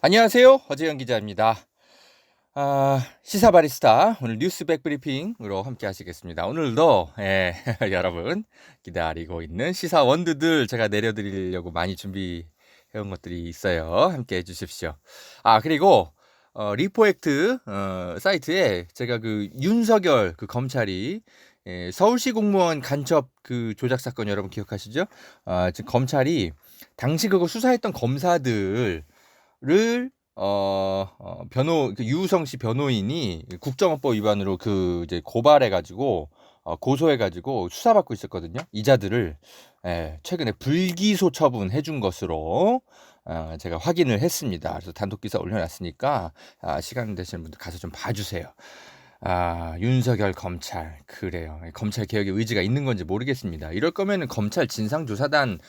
안녕하세요. 허재영 기자입니다. 시사 바리스타 오늘 뉴스 백브리핑으로 함께 하시겠습니다. 오늘도 여러분 기다리고 있는 시사 원두들 제가 내려드리려고 많이 준비해온 것들이 있어요. 함께 해주십시오. 그리고 리포액트 사이트에 제가 그 윤석열 그 검찰이 서울시 공무원 간첩 그 조작 사건 여러분 기억하시죠? 지금 검찰이 당시 그거 수사했던 검사들을 유우성 씨 변호인이 국정원법 위반으로 그 이제 고발해가지고 고소해가지고 수사받고 있었거든요. 이자들을 최근에 불기소 처분해준 것으로 제가 확인을 했습니다. 그래서 단독 기사 올려놨으니까 시간 되시는 분들 가서 좀 봐주세요. 윤석열 검찰 그래요. 검찰 개혁의 의지가 있는 건지 모르겠습니다. 이럴 거면은 검찰 진상조사단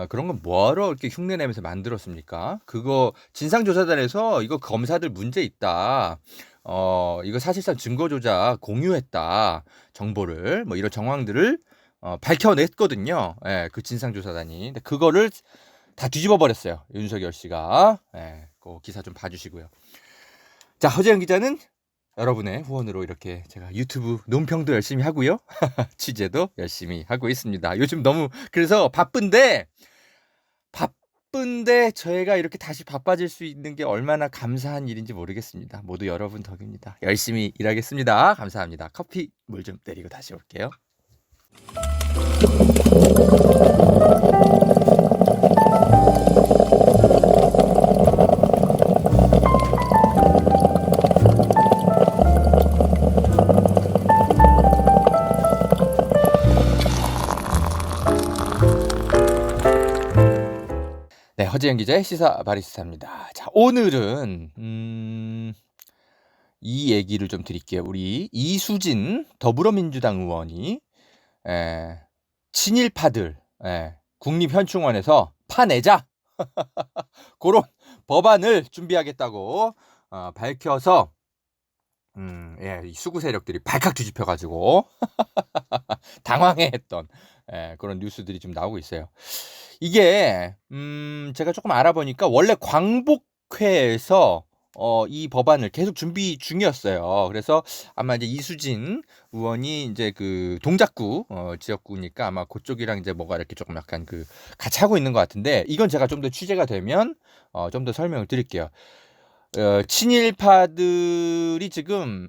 그런 건 뭐하러 이렇게 흉내내면서 만들었습니까? 그거 진상조사단에서 이거 검사들 문제 있다. 이거 사실상 증거조작 공유했다. 정보를 뭐 이런 정황들을 밝혀냈거든요. 그 진상조사단이. 근데 그거를 다 뒤집어 버렸어요. 윤석열 씨가. 그 기사 좀 봐주시고요. 자, 허재영 기자는 여러분의 후원으로 이렇게 제가 유튜브 논평도 열심히 하고요. 취재도 열심히 하고 있습니다. 요즘 너무 그래서 바쁜데 저희가 이렇게 다시 바빠질 수 있는 게 얼마나 감사한 일인지 모르겠습니다. 모두 여러분 덕입니다. 열심히 일하겠습니다. 감사합니다. 커피 물 좀 내리고 다시 올게요. 네, 허재영 기자의 시사 바리스타입니다. 자, 오늘은 이 얘기를 좀 드릴게요. 우리 이수진 더불어민주당 의원이 친일파들 국립현충원에서 파내자 그런 법안을 준비하겠다고 밝혀서 이 수구 세력들이 발칵 뒤집혀가지고 당황해했던 그런 뉴스들이 좀 나오고 있어요. 이게 제가 조금 알아보니까 원래 광복회에서 이 법안을 계속 준비 중이었어요. 그래서 아마 이제 이수진 의원이 이제 그 동작구 지역구니까 아마 그쪽이랑 이제 뭐가 이렇게 조금 약간 그 같이 하고 있는 것 같은데 이건 제가 좀 더 취재가 되면 좀 더 설명을 드릴게요. 친일파들이 지금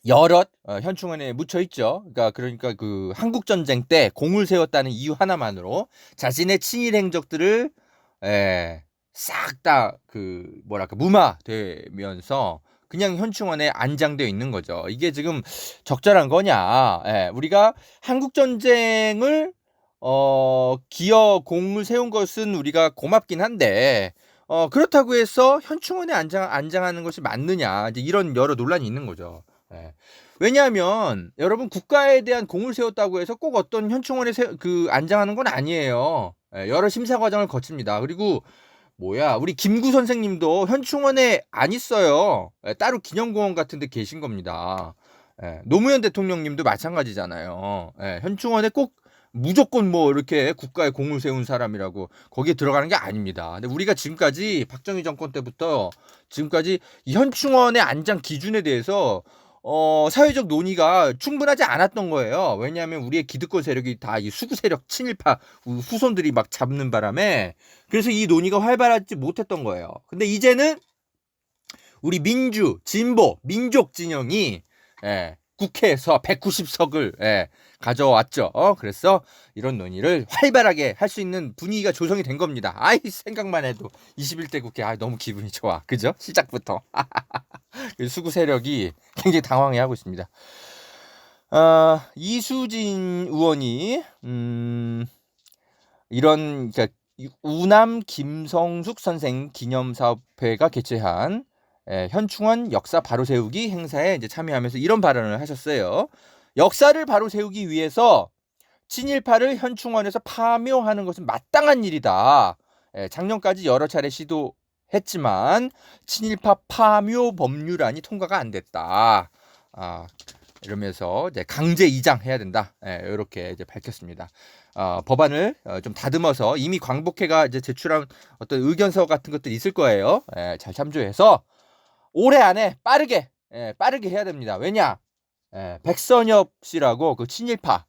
여럿 현충원에 묻혀 있죠. 그러니까 그 한국 전쟁 때 공을 세웠다는 이유 하나만으로 자신의 친일 행적들을 싹 다 그 뭐랄까 무마되면서 그냥 현충원에 안장되어 있는 거죠. 이게 지금 적절한 거냐? 우리가 한국 전쟁을 기어 공을 세운 것은 우리가 고맙긴 한데 그렇다고 해서 현충원에 안장하는 것이 맞느냐? 이제 이런 여러 논란이 있는 거죠. 왜냐하면 여러분 국가에 대한 공을 세웠다고 해서 꼭 어떤 현충원에 안장하는 건 아니에요. 여러 심사 과정을 거칩니다. 그리고 우리 김구 선생님도 현충원에 안 있어요. 따로 기념공원 같은 데 계신 겁니다. 노무현 대통령님도 마찬가지잖아요. 현충원에 꼭 무조건 뭐 이렇게 국가에 공을 세운 사람이라고 거기에 들어가는 게 아닙니다. 근데 우리가 지금까지 박정희 정권 때부터 지금까지 이 현충원의 안장 기준에 대해서 사회적 논의가 충분하지 않았던 거예요. 왜냐하면 우리의 기득권 세력이 다 이 수구 세력 친일파 후손들이 막 잡는 바람에 그래서 이 논의가 활발하지 못했던 거예요. 근데 이제는 우리 민주, 진보, 민족 진영이 국회에서 190석을 가져왔죠. 그래서 이런 논의를 활발하게 할 수 있는 분위기가 조성이 된 겁니다. 생각만 해도 21대 국회 너무 기분이 좋아. 그죠? 시작부터. 수구 세력이 굉장히 당황해하고 있습니다. 이수진 의원이 이런 그러니까 우남 김성숙 선생 기념사업회가 개최한 현충원 역사 바로 세우기 행사에 이제 참여하면서 이런 발언을 하셨어요. 역사를 바로 세우기 위해서 친일파를 현충원에서 파묘하는 것은 마땅한 일이다. 작년까지 여러 차례 시도했지만 친일파 파묘 법률안이 통과가 안 됐다. 이러면서 이제 강제 이장해야 된다. 이렇게 이제 밝혔습니다. 법안을 좀 다듬어서 이미 광복회가 이제 제출한 어떤 의견서 같은 것들이 있을 거예요. 잘 참조해서 올해 안에 빠르게 해야 됩니다. 왜냐? 백선엽 씨라고 그 친일파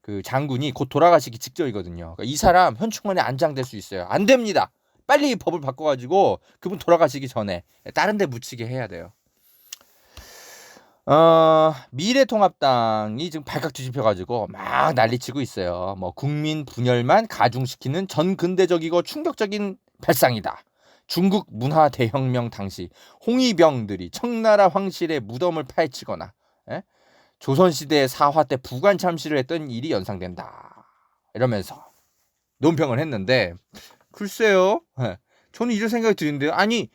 그 장군이 곧 돌아가시기 직전이거든요. 그러니까 이 사람 현충원에 안장될 수 있어요. 안 됩니다. 빨리 법을 바꿔가지고 그분 돌아가시기 전에 다른 데 묻히게 해야 돼요. 미래통합당이 지금 발칵 뒤집혀가지고 막 난리치고 있어요. 뭐 국민 분열만 가중시키는 전근대적이고 충격적인 발상이다. 중국 문화 대혁명 당시 홍위병들이 청나라 황실의 무덤을 파헤치거나 조선시대 사화 때 부관 참시를 했던 일이 연상된다. 이러면서 논평을 했는데 글쎄요. 저는 이런 생각이 드는데요. 아니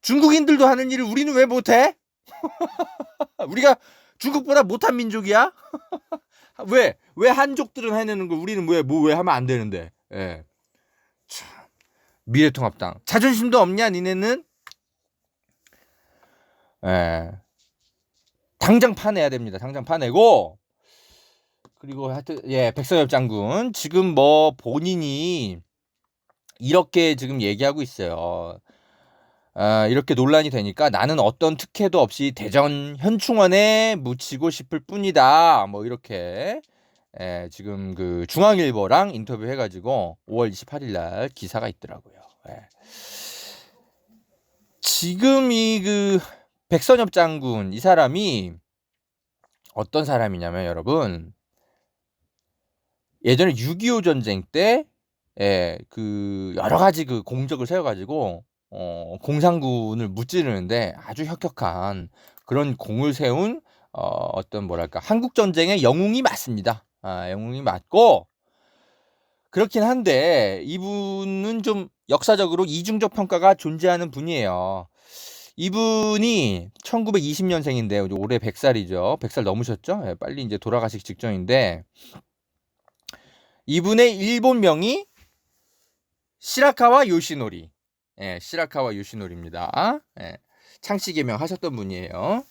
중국인들도 하는 일을 우리는 왜 못해? 우리가 중국보다 못한 민족이야? 왜 한족들은 해내는 거 우리는 왜 하면 안 되는데? 참, 미래통합당 자존심도 없냐 니네는? 당장 파내야 됩니다. 당장 파내고 그리고 하여튼 백선엽 장군 지금 뭐 본인이 이렇게 지금 얘기하고 있어요. 이렇게 논란이 되니까 나는 어떤 특혜도 없이 대전 현충원에 묻히고 싶을 뿐이다. 뭐 이렇게 지금 그 중앙일보랑 인터뷰 해가지고 5월 28일 날 기사가 있더라고요. 지금 이 그 백선엽 장군 이 사람이 어떤 사람이냐면 여러분 예전에 6.25 전쟁 때 그 여러 가지 그 공적을 세워가지고 공산군을 무찌르는데 아주 혁혁한 그런 공을 세운 어떤 뭐랄까 한국 전쟁의 영웅이 맞습니다. 영웅이 맞고 그렇긴 한데 이분은 좀 역사적으로 이중적 평가가 존재하는 분이에요. 이분이 1920년생인데 올해 100살이죠. 100살 넘으셨죠? 빨리 이제 돌아가시기 직전인데 이분의 일본명이 시라카와 요시노리. 시라카와 요시노리입니다. 창씨 개명 하셨던 분이에요.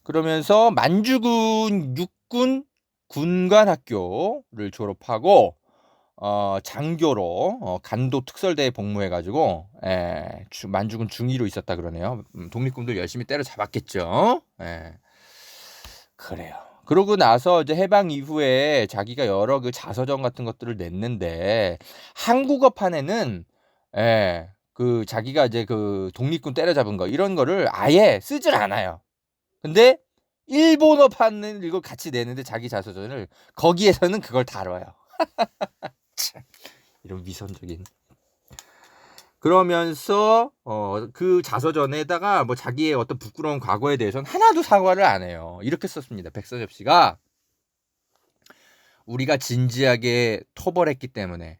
그러면서 만주군 육군 군관학교를 졸업하고 장교로 간도 특설대에 복무해가지고 만주군 중위로 있었다 그러네요. 독립군들 열심히 때려잡았겠죠. 그래요. 그러고 나서 이제 해방 이후에 자기가 여러 그 자서전 같은 것들을 냈는데 한국어판에는 그 자기가 이제 그 독립군 때려잡은 거 이런 거를 아예 쓰질 않아요. 근데 일본어판을 이거 같이 내는데 자기 자서전을 거기에서는 그걸 다뤄요. 이런 위선적인. 그러면서 그 자서전에다가 뭐 자기의 어떤 부끄러운 과거에 대해서는 하나도 사과를 안 해요. 이렇게 썼습니다. 백선엽 씨가 우리가 진지하게 토벌했기 때문에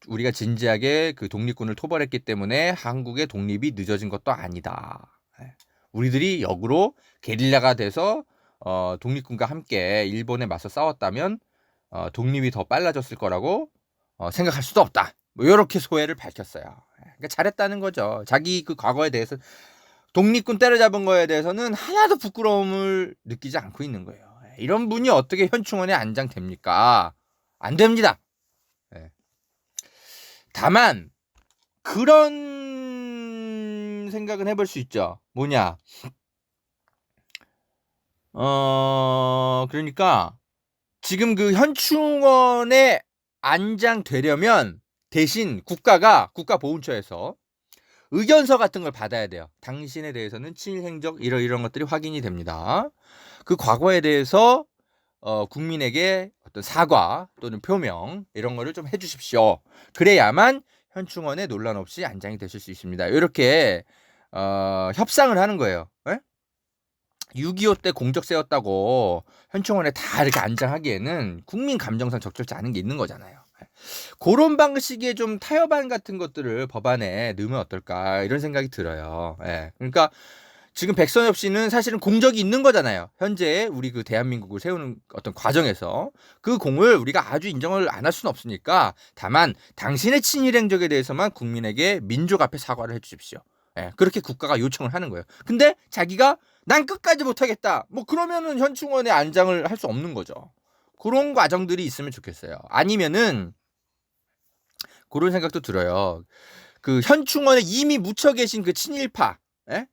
우리가 진지하게 그 독립군을 토벌했기 때문에 한국의 독립이 늦어진 것도 아니다. 우리들이 역으로 게릴라가 돼서 독립군과 함께 일본에 맞서 싸웠다면 독립이 더 빨라졌을 거라고 생각할 수도 없다. 뭐 이렇게 소회를 밝혔어요. 그러니까 잘했다는 거죠. 자기 그 과거에 대해서 독립군 때려잡은 거에 대해서는 하나도 부끄러움을 느끼지 않고 있는 거예요. 이런 분이 어떻게 현충원에 안장됩니까? 안 됩니다. 다만 그런 생각은 해볼 수 있죠. 뭐냐? 그러니까 지금 그 현충원에 안장되려면 대신 국가보훈처에서 의견서 같은 걸 받아야 돼요. 당신에 대해서는 친일 행적 이런 것들이 확인이 됩니다. 그 과거에 대해서 국민에게 어떤 사과 또는 표명 이런 거를 좀 해주십시오. 그래야만 현충원에 논란 없이 안장이 되실 수 있습니다. 이렇게 협상을 하는 거예요. 6.25 때 공적 세웠다고 현충원에 다 이렇게 안장하기에는 국민 감정상 적절치 않은 게 있는 거잖아요. 그런 방식의 좀 타협안 같은 것들을 법안에 넣으면 어떨까 이런 생각이 들어요. 그러니까 지금 백선엽 씨는 사실은 공적이 있는 거잖아요. 현재 우리 그 대한민국을 세우는 어떤 과정에서 그 공을 우리가 아주 인정을 안 할 수는 없으니까 다만 당신의 친일 행적에 대해서만 국민에게 민족 앞에 사과를 해주십시오. 그렇게 국가가 요청을 하는 거예요. 근데 자기가 난 끝까지 못하겠다. 뭐 그러면은 현충원에 안장을 할 수 없는 거죠. 그런 과정들이 있으면 좋겠어요. 아니면은 그런 생각도 들어요. 그 현충원에 이미 묻혀 계신 그 친일파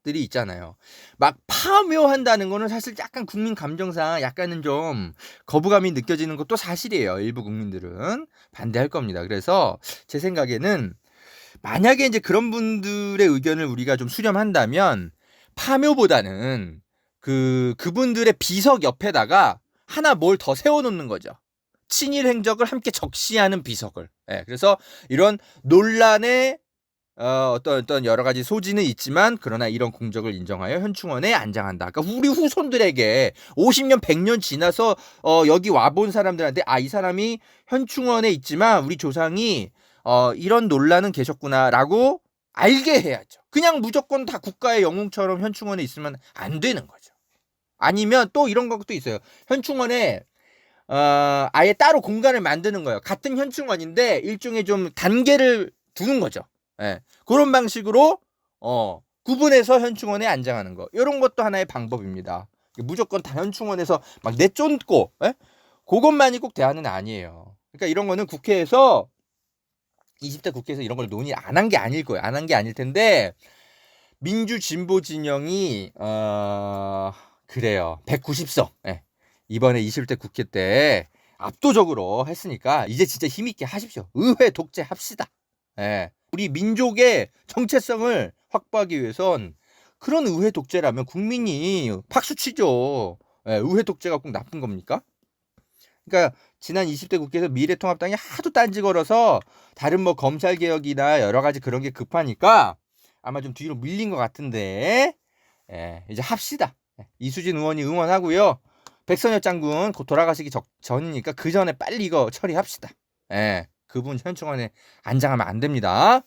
들이 있잖아요. 막 파묘한다는 거는 사실 약간 국민 감정상 약간은 좀 거부감이 느껴지는 것도 사실이에요. 일부 국민들은 반대할 겁니다. 그래서 제 생각에는 만약에 이제 그런 분들의 의견을 우리가 좀 수렴한다면 파묘보다는 그분들의 비석 옆에다가 하나 뭘 더 세워놓는 거죠. 친일 행적을 함께 적시하는 비석을. 그래서 이런 논란의 어떤 여러 가지 소지는 있지만 그러나 이런 공적을 인정하여 현충원에 안장한다. 그러니까 우리 후손들에게 50년, 100년 지나서 여기 와본 사람들한테 이 사람이 현충원에 있지만 우리 조상이 이런 논란은 계셨구나라고 알게 해야죠. 그냥 무조건 다 국가의 영웅처럼 현충원에 있으면 안 되는 거죠. 아니면 또 이런 것도 있어요. 현충원에 아예 따로 공간을 만드는 거예요. 같은 현충원인데 일종의 좀 단계를 두는 거죠. 그런 방식으로 구분해서 현충원에 안장하는 거. 이런 것도 하나의 방법입니다. 무조건 다 현충원에서 막 내쫓고 그것만이 꼭 대안은 아니에요. 그러니까 이런 거는 국회에서 20대 국회에서 이런 걸 논의 안 한 게 아닐 거예요. 안 한 게 아닐 텐데 민주 진보 진영이 그래요. 190석. 이번에 20대 국회 때 압도적으로 했으니까 이제 진짜 힘있게 하십시오. 의회 독재 합시다. 우리 민족의 정체성을 확보하기 위해선 그런 의회 독재라면 국민이 박수치죠. 의회 독재가 꼭 나쁜 겁니까? 그러니까 지난 20대 국회에서 미래통합당이 하도 딴지 걸어서 다른 뭐 검찰개혁이나 여러 가지 그런 게 급하니까 아마 좀 뒤로 밀린 것 같은데 이제 합시다. 이수진 의원이 응원하고요. 백선엽 장군 곧 돌아가시기 전이니까 그 전에 빨리 이거 처리합시다. 그분 현충원에 안장하면 안 됩니다.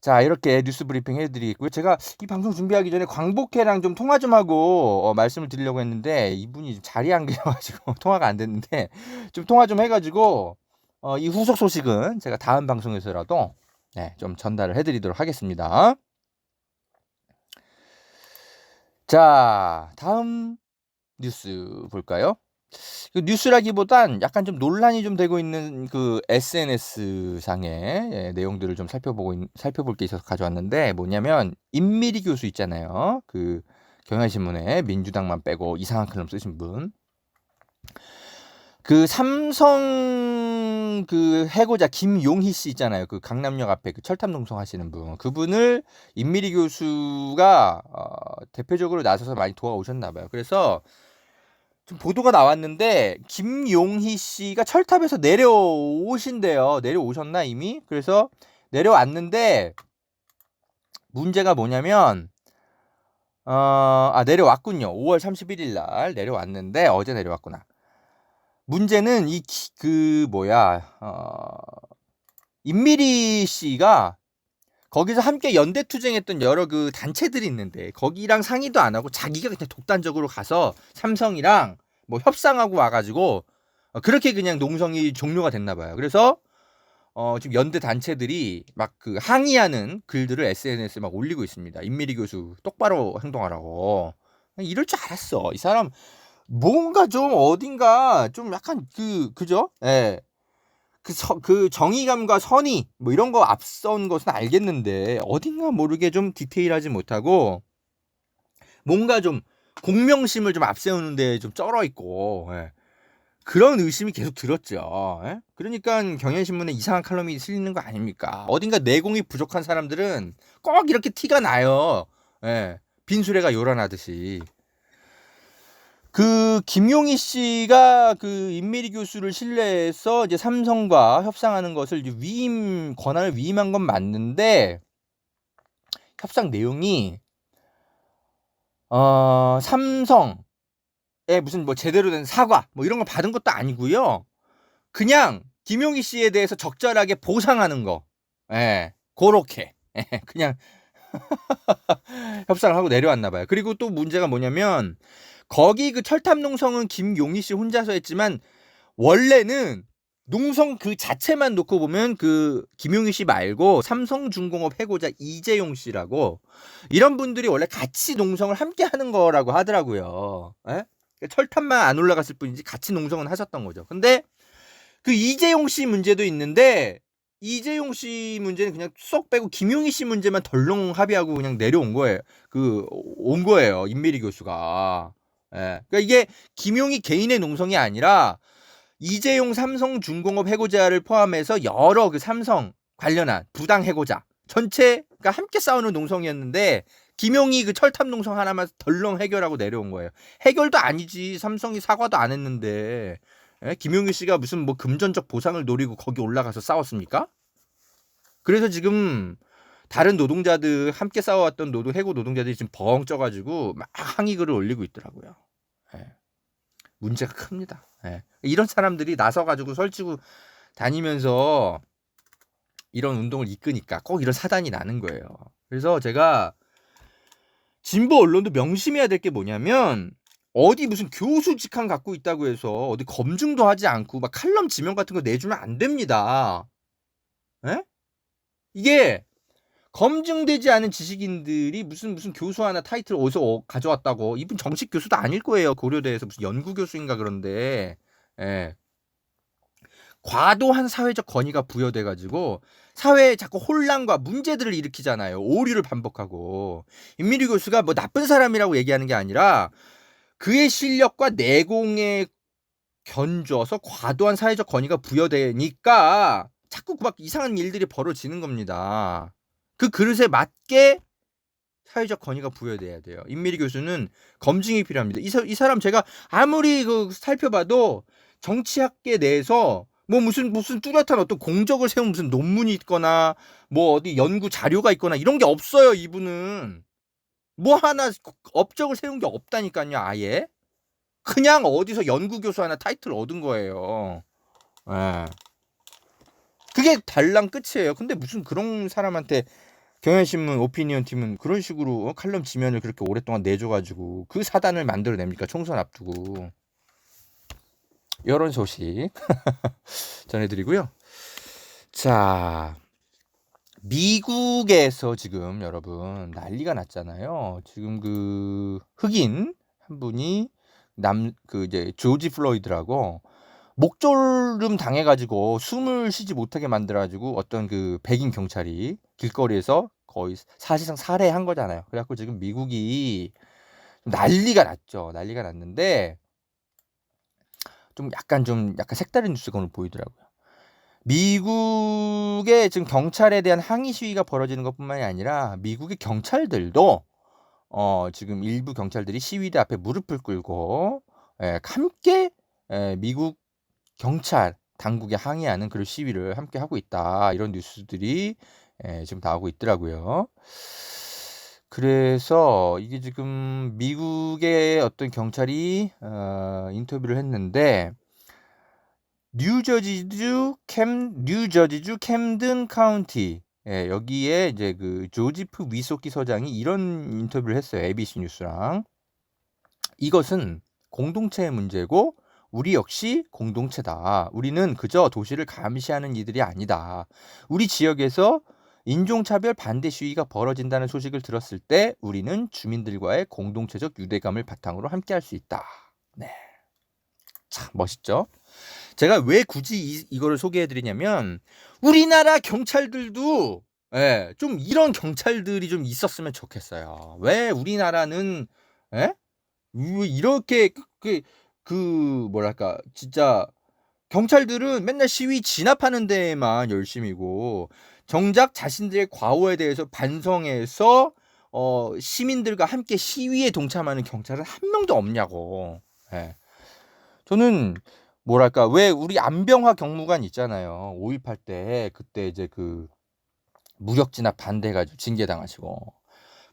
자, 이렇게 뉴스 브리핑 해드리고요. 제가 이 방송 준비하기 전에 광복회랑 좀 통화 좀 하고 말씀을 드리려고 했는데 이분이 자리에 안 계셔가지고 통화가 안 됐는데 좀 통화 좀 해가지고 이 후속 소식은 제가 다음 방송에서라도 좀 전달을 해드리도록 하겠습니다. 자, 다음 뉴스 볼까요? 뉴스라기보단 약간 좀 논란이 좀 되고 있는 그 SNS 상의 내용들을 좀 살펴볼 게 있어서 가져왔는데 뭐냐면 임미리 교수 있잖아요. 그 경향신문에 민주당만 빼고 이상한 칼럼 쓰신 분. 그 삼성 그 해고자 김용희 씨 있잖아요. 그 강남역 앞에 그 철탑 농성 하시는 분. 그분을 임미리 교수가 대표적으로 나서서 많이 도와오셨나 봐요. 그래서 좀 보도가 나왔는데 김용희 씨가 철탑에서 내려오신대요. 내려오셨나 이미? 그래서 내려왔는데 문제가 뭐냐면 내려왔군요. 5월 31일 날 내려왔는데 어제 내려왔구나. 문제는 임미리 씨가 거기서 함께 연대투쟁했던 여러 그 단체들이 있는데 거기랑 상의도 안 하고 자기가 그냥 독단적으로 가서 삼성이랑 뭐 협상하고 와가지고 그렇게 그냥 농성이 종료가 됐나 봐요. 그래서 지금 연대 단체들이 막 그 항의하는 글들을 SNS에 막 올리고 있습니다. 임미리 교수 똑바로 행동하라고. 이럴 줄 알았어. 이 사람 뭔가 좀 어딘가 좀 약간 그죠? 그 정의감과 선의 뭐 이런 거 앞선 것은 알겠는데 어딘가 모르게 좀 디테일하지 못하고 뭔가 좀 공명심을 좀 앞세우는데 좀 쩔어 있고 그런 의심이 계속 들었죠. 그러니까 경향신문에 이상한 칼럼이 실리는 거 아닙니까? 어딘가 내공이 부족한 사람들은 꼭 이렇게 티가 나요. 빈수레가 요란하듯이. 그 김용희 씨가 그 임미리 교수를 신뢰해서 이제 삼성과 협상하는 것을 이제 권한을 위임한 건 맞는데 협상 내용이 삼성에 무슨 뭐 제대로 된 사과 뭐 이런 거 받은 것도 아니고요. 그냥 김용희 씨에 대해서 적절하게 보상하는 거. 그렇게 그냥 협상을 하고 내려왔나 봐요. 그리고 또 문제가 뭐냐면 거기 그 철탑 농성은 김용희 씨 혼자서 했지만 원래는 농성 그 자체만 놓고 보면 그 김용희 씨 말고 삼성중공업 해고자 이재용 씨라고 이런 분들이 원래 같이 농성을 함께 하는 거라고 하더라고요. 철탑만 안 올라갔을 뿐이지 같이 농성은 하셨던 거죠. 근데 그 이재용 씨 문제도 있는데 이재용 씨 문제는 그냥 쏙 빼고 김용희 씨 문제만 덜렁 합의하고 그냥 내려온 거예요. 온 거예요. 임미리 교수가. 예. 그러니까 이게 김용희 개인의 농성이 아니라 이재용 삼성중공업 해고자를 포함해서 여러 그 삼성 관련한 부당 해고자 전체가 함께 싸우는 농성이었는데 김용희 그 철탑 농성 하나만 덜렁 해결하고 내려온 거예요. 해결도 아니지. 삼성이 사과도 안 했는데. 예? 김용희 씨가 무슨 뭐 금전적 보상을 노리고 거기 올라가서 싸웠습니까? 그래서 지금 다른 노동자들 함께 싸워왔던 해고 노동자들이 지금 벙 쪄가지고 막 항의글을 올리고 있더라고요. 예. 문제가 큽니다. 예. 이런 사람들이 나서가지고 설치고 다니면서 이런 운동을 이끄니까 꼭 이런 사단이 나는 거예요. 그래서 제가 진보 언론도 명심해야 될 게 뭐냐면 어디 무슨 교수 직함 갖고 있다고 해서 어디 검증도 하지 않고 막 칼럼 지명 같은 거 내주면 안 됩니다. 에? 이게 검증되지 않은 지식인들이 무슨 교수 하나 타이틀 어디서 가져왔다고. 이분 정식 교수도 아닐 거예요. 고려대에서 무슨 연구 교수인가 그런데. 예. 과도한 사회적 권위가 부여돼가지고 사회에 자꾸 혼란과 문제들을 일으키잖아요. 오류를 반복하고. 임미리 교수가 뭐 나쁜 사람이라고 얘기하는 게 아니라 그의 실력과 내공에 견줘서 과도한 사회적 권위가 부여되니까 자꾸 막 이상한 일들이 벌어지는 겁니다. 그 그릇에 맞게 사회적 권위가 부여돼야 돼요. 임미리 교수는 검증이 필요합니다. 이 사람 제가 아무리 살펴봐도 정치학계 내에서 뭐 무슨 뚜렷한 어떤 공적을 세운 무슨 논문이 있거나 뭐 어디 연구 자료가 있거나 이런 게 없어요. 이분은 뭐 하나 업적을 세운 게 없다니까요. 아예 그냥 어디서 연구 교수 하나 타이틀 얻은 거예요. 예. 그게 달랑 끝이에요. 근데 무슨 그런 사람한테 경향신문 오피니언 팀은 그런 식으로 칼럼 지면을 그렇게 오랫동안 내줘가지고 그 사단을 만들어냅니까? 총선 앞두고. 이런 소식 전해드리고요. 자, 미국에서 지금 여러분 난리가 났잖아요. 지금 그 흑인 한 분이 이제 조지 플로이드라고 목졸름 당해가지고 숨을 쉬지 못하게 만들어가지고 어떤 그 백인 경찰이 길거리에서 거의 사실상 살해한 거잖아요. 그래갖고 지금 미국이 난리가 났죠. 난리가 났는데 좀 약간 색다른 뉴스가 오늘 보이더라고요. 미국의 지금 경찰에 대한 항의 시위가 벌어지는 것뿐만이 아니라 미국의 경찰들도 지금 일부 경찰들이 시위대 앞에 무릎을 꿇고 함께 미국 경찰 당국에 항의하는 그런 시위를 함께 하고 있다. 이런 뉴스들이 지금 나오고 있더라고요. 그래서 이게 지금 미국의 어떤 경찰이 인터뷰를 했는데 뉴저지주 캠든 카운티 여기에 이제 그 조지프 위소키 서장이 이런 인터뷰를 했어요. ABC 뉴스랑. 이것은 공동체의 문제고 우리 역시 공동체다. 우리는 그저 도시를 감시하는 이들이 아니다. 우리 지역에서 인종차별 반대 시위가 벌어진다는 소식을 들었을 때 우리는 주민들과의 공동체적 유대감을 바탕으로 함께할 수 있다. 네, 참 멋있죠? 제가 왜 굳이 이거를 소개해드리냐면 우리나라 경찰들도 좀 이런 경찰들이 좀 있었으면 좋겠어요. 왜 우리나라는 왜 이렇게 뭐랄까 진짜 경찰들은 맨날 시위 진압하는 데에만 열심이고 정작 자신들의 과오에 대해서 반성해서 시민들과 함께 시위에 동참하는 경찰은 한 명도 없냐고. 저는 뭐랄까 왜 우리 안병화 경무관 있잖아요. 5.18 때 그때 이제 그 무력 진압 반대해가지고 징계당하시고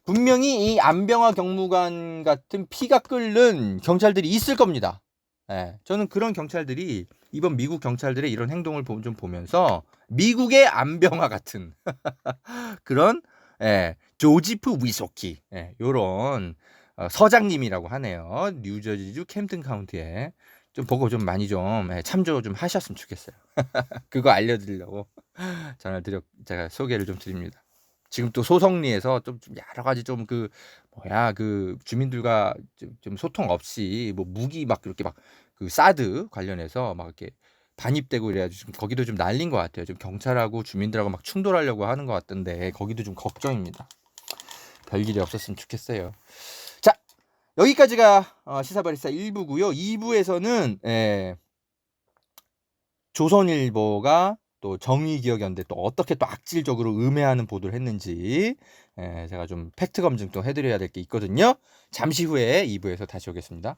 분명히 이 안병화 경무관 같은 피가 끓는 경찰들이 있을 겁니다. 저는 그런 경찰들이 이번 미국 경찰들의 이런 행동을 좀 보면서 미국의 안병화 같은 그런 조지프 위소키 요런 서장님이라고 하네요. 뉴저지주 캠든 카운티에 좀 보고 좀 많이 좀 참조 좀 하셨으면 좋겠어요. 그거 알려드리려고 제가 소개를 좀 드립니다. 지금 또 소성리에서 좀 여러 가지 좀 주민들과 좀 소통 없이 뭐 무기 막 이렇게 막 그 사드 관련해서 막 이렇게 반입되고 이래가지고 지금 거기도 좀 난린 것 같아요. 좀 경찰하고 주민들하고 막 충돌하려고 하는 것 같던데 거기도 좀 걱정입니다. 별일이 없었으면 좋겠어요. 자, 여기까지가 시사바리스타 1부고요. 2부에서는 조선일보가 또 정의기억연대 또 어떻게 또 악질적으로 음해하는 보도를 했는지 제가 좀 팩트 검증 또 해드려야 될 게 있거든요. 잠시 후에 2부에서 다시 오겠습니다.